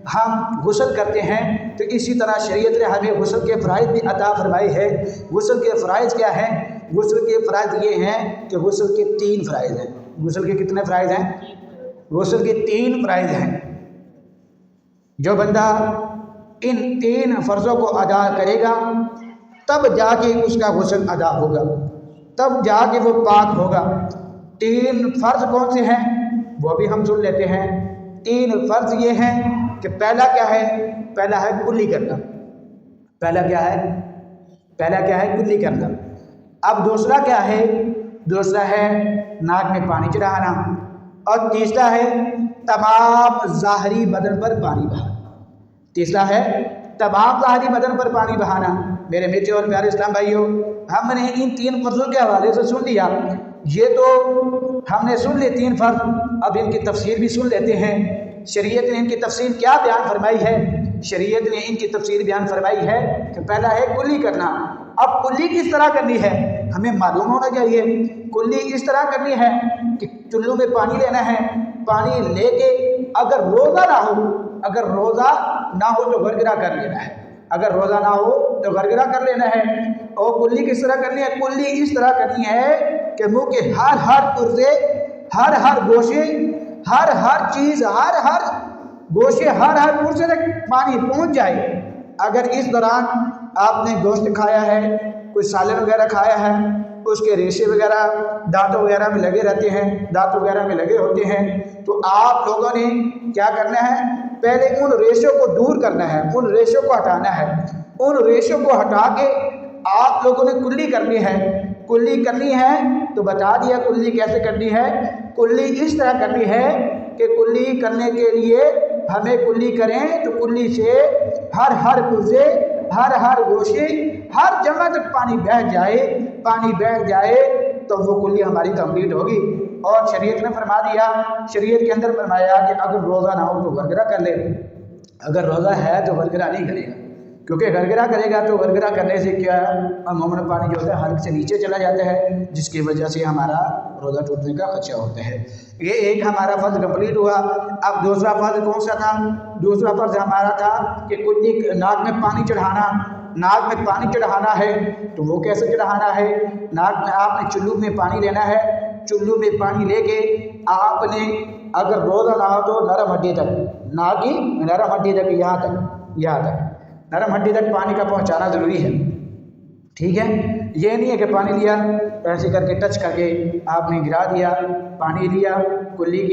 ہم غسل کرتے ہیں تو اسی طرح شریعت نے ہمیں غسل کے فرائض بھی عطا فرمائی ہے۔ غسل کے فرائض کیا ہیں؟ غسل کے فرائض یہ ہیں کہ غسل کے 3 فرائض ہیں۔ غسل کے کتنے فرائض ہیں؟ غسل کے 3 فرائض ہیں۔ جو بندہ ان 3 فرضوں کو ادا کرے گا تب جا کے اس کا غسل ادا ہوگا، تب جا کے وہ پاک ہوگا۔ 3 فرض کون سے ہیں وہ بھی ہم سن لیتے ہیں۔ 3 فرض یہ ہیں کہ پہلا کیا ہے؟ پہلا ہے کلی کرنا۔ پہلا کیا ہے؟ پہلا کیا ہے؟ کلی کرنا۔ اب دوسرا کیا ہے؟ دوسرا ہے ناک میں پانی چڑھانا، اور تیسرا ہے تمام ظاہری بدن پر پانی بہانا۔ تیسرا ہے تمام ظاہری بدن پر پانی بہانا۔ میرے میٹھے اور پیارے اسلام بھائیوں، ہم نے ان 3 فرضوں کے حوالے سے سن لیا۔ یہ تو ہم نے سن لی 3 فرض، اب ان کی تفسیر بھی سن لیتے ہیں۔ شریعت نے ان کی تفسیر کیا بیان فرمائی ہے؟ شریعت نے ان کی تفسیر بیان فرمائی ہے کہ پہلا ہے کلی کرنا۔ اب کلی کس طرح کرنی ہے ہمیں معلوم ہونا چاہیے۔ کلی اس طرح کرنی ہے کہ چلو میں پانی لینا ہے، پانی لے کے اگر روزہ نہ ہو، اگر روزہ نہ ہو تو غرغرہ کر لینا ہے، اگر روزہ نہ ہو تو غرغرہ کر لینا ہے۔ اور کلی کس طرح کرنی ہے؟ کلی اس طرح کرنی ہے کہ منہ کے ہر پرزے، ہر گوشے، ہر چیز، ہر گوشے، ہر پرزے تک پانی پہنچ جائے۔ اگر اس دوران آپ نے گوشت کھایا ہے، کوئی سالن وغیرہ کھایا ہے، اس کے ریشے وغیرہ دانتوں وغیرہ میں لگے رہتے ہیں، دانتوں وغیرہ میں لگے ہوتے ہیں، تو آپ لوگوں نے کیا کرنا ہے؟ پہلے ان ریشوں کو دور کرنا ہے، ان ریشوں کو ہٹانا ہے۔ ان ریشوں کو ہٹا کے آپ لوگوں نے کلی کرنی ہے۔ کلی کرنی ہے تو بتا دیا کلی کیسے کرنی ہے۔ کلی اس طرح کرنی ہے کہ کلی کرنے کے لیے ہمیں کلی کریں تو کلی سے ہر پرزے، ہر گوشے، ہر جگہ تک پانی بیٹھ جائے۔ پانی بیٹھ جائے تو وہ کلی ہماری کمپلیٹ ہوگی۔ اور شریعت نے فرما دیا، شریعت کے اندر فرمایا کہ اگر روزہ نہ ہو تو غرغرہ کر لے، اگر روزہ ہے تو غرغرہ نہیں کرے گا، کیونکہ غرغرہ کرے گا تو غرغرہ کرنے سے کیا عموماً پانی جو ہوتا ہے حلق سے نیچے چلا جاتا ہے، جس کی وجہ سے ہمارا روزہ ٹوٹنے کا خدشہ ہوتا ہے۔ یہ ایک ہمارا فرض کمپلیٹ ہوا۔ اب دوسرا فرض کون سا تھا؟ دوسرا فرض ہمارا تھا کہ کلی ناک میں پانی چڑھانا۔ ناک میں پانی چڑھانا ہے تو وہ کیسے چڑھانا ہے؟ ناک میں آپ نے چلو میں پانی لینا ہے، چلو میں پانی لے کے آپ نے اگر روزہ نہ ہو تو نرم ہڈی تک، نہ کی نرم ہڈی تک، یہاں تک نرم ہڈی تک پانی کا پہنچانا ضروری ہے۔ ٹھیک ہے، یہ نہیں ہے کہ پانی لیا ایسے کر کے ٹچ کر کے آپ نے گرا دیا، پانی لیا کلی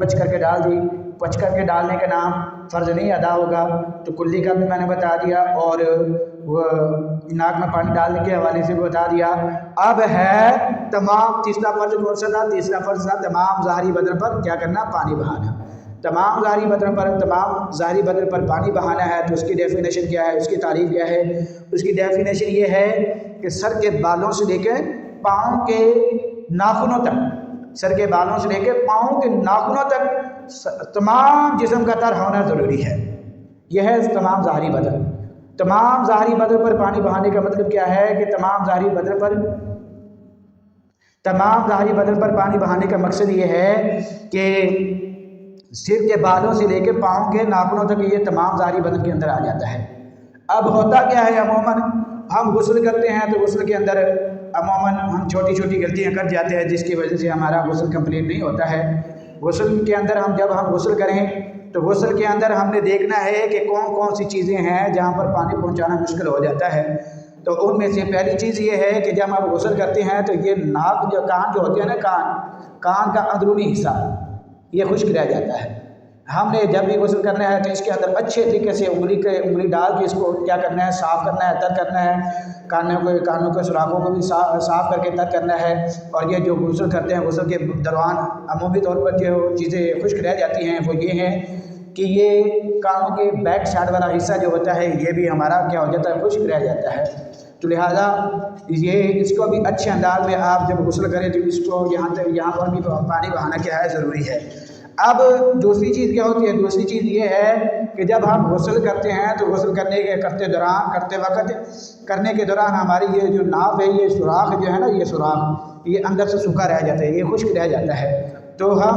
پچ کر کے ڈال دی، پچ کر کے ڈالنے کا نام فرض نہیں ادا ہوگا، تو کلی کا بھی میں نے بتا دیا، اور وہ ناک میں پانی ڈالنے کے حوالے سے بھی بتا دیا۔ اب ہے تمام تیسرا فرض کون سا تھا؟ تیسرا فرض تھا تمام ظاہری بدن پر کیا کرنا؟ پانی بہانا۔ تمام ظاہری بدن پر پانی بہانا ہے تو اس کی ڈیفینیشن کیا ہے؟ اس کی تعریف کیا ہے؟ اس کی ڈیفینیشن یہ ہے کہ سر کے بالوں سے لے کے پاؤں کے ناخنوں تک، سر کے بالوں سے لے کے پاؤں کے ناخنوں تک تمام جسم کا تر ہونا ضروری ہے۔ یہ ہے تمام ظاہری بدن۔ تمام ظاہری بدن پر پانی بہانے کا مطلب کیا ہے کہ تمام ظاہری بدن پر پانی بہانے کا مقصد یہ ہے کہ سر کے بالوں سے لے کے پاؤں کے ناخنوں تک یہ تمام ظاہری بدن کے اندر آ جاتا ہے۔ اب ہوتا کیا ہے؟ عموماً ہم غسل کرتے ہیں تو غسل کے اندر عموماً ہم چھوٹی چھوٹی غلطیاں کر جاتے ہیں، جس کی وجہ سے ہمارا غسل کمپلیٹ نہیں ہوتا ہے۔ غسل کے اندر جب ہم غسل کریں تو غسل کے اندر ہم نے دیکھنا ہے کہ کون کون سی چیزیں ہیں جہاں پر پانی پہنچانا مشکل ہو جاتا ہے۔ تو ان میں سے پہلی چیز یہ ہے کہ جب ہم غسل کرتے ہیں تو یہ ناک کان جو ہوتے ہیں نا، کان کا اندرونی حصہ یہ خشک رہ جاتا ہے۔ ہم نے جب بھی غسل کرنا ہے تو اس کے اندر اچھے طریقے سے انگلی ڈال کے اس کو کیا کرنا ہے؟ صاف کرنا ہے، تر کرنا ہے۔ کانوں کے سوراخوں کو بھی صاف کر کے تر کرنا ہے۔ اور یہ جو غسل کرتے ہیں، غسل کے دوران عمومی طور پر جو چیزیں خشک رہ جاتی ہیں وہ یہ ہیں کہ یہ کانوں کے بیک سائڈ والا حصہ جو ہوتا ہے یہ بھی ہمارا کیا ہو جاتا ہے؟ خشک رہ جاتا ہے۔ تو لہٰذا اس کو بھی اچھے انداز میں آپ جب غسل کریں تو اس کو یہاں پر بھی پانی بہانا کیا ہے؟ ضروری ہے۔ اب دوسری چیز کیا ہوتی ہے؟ دوسری چیز یہ ہے کہ جب ہم غسل کرتے ہیں تو غسل کرنے کے دوران ہماری یہ جو ناف ہے، یہ سوراخ جو ہے نا، یہ سوراخ یہ اندر سے سوکھا رہ جاتا ہے، یہ خشک رہ جاتا ہے۔ تو ہم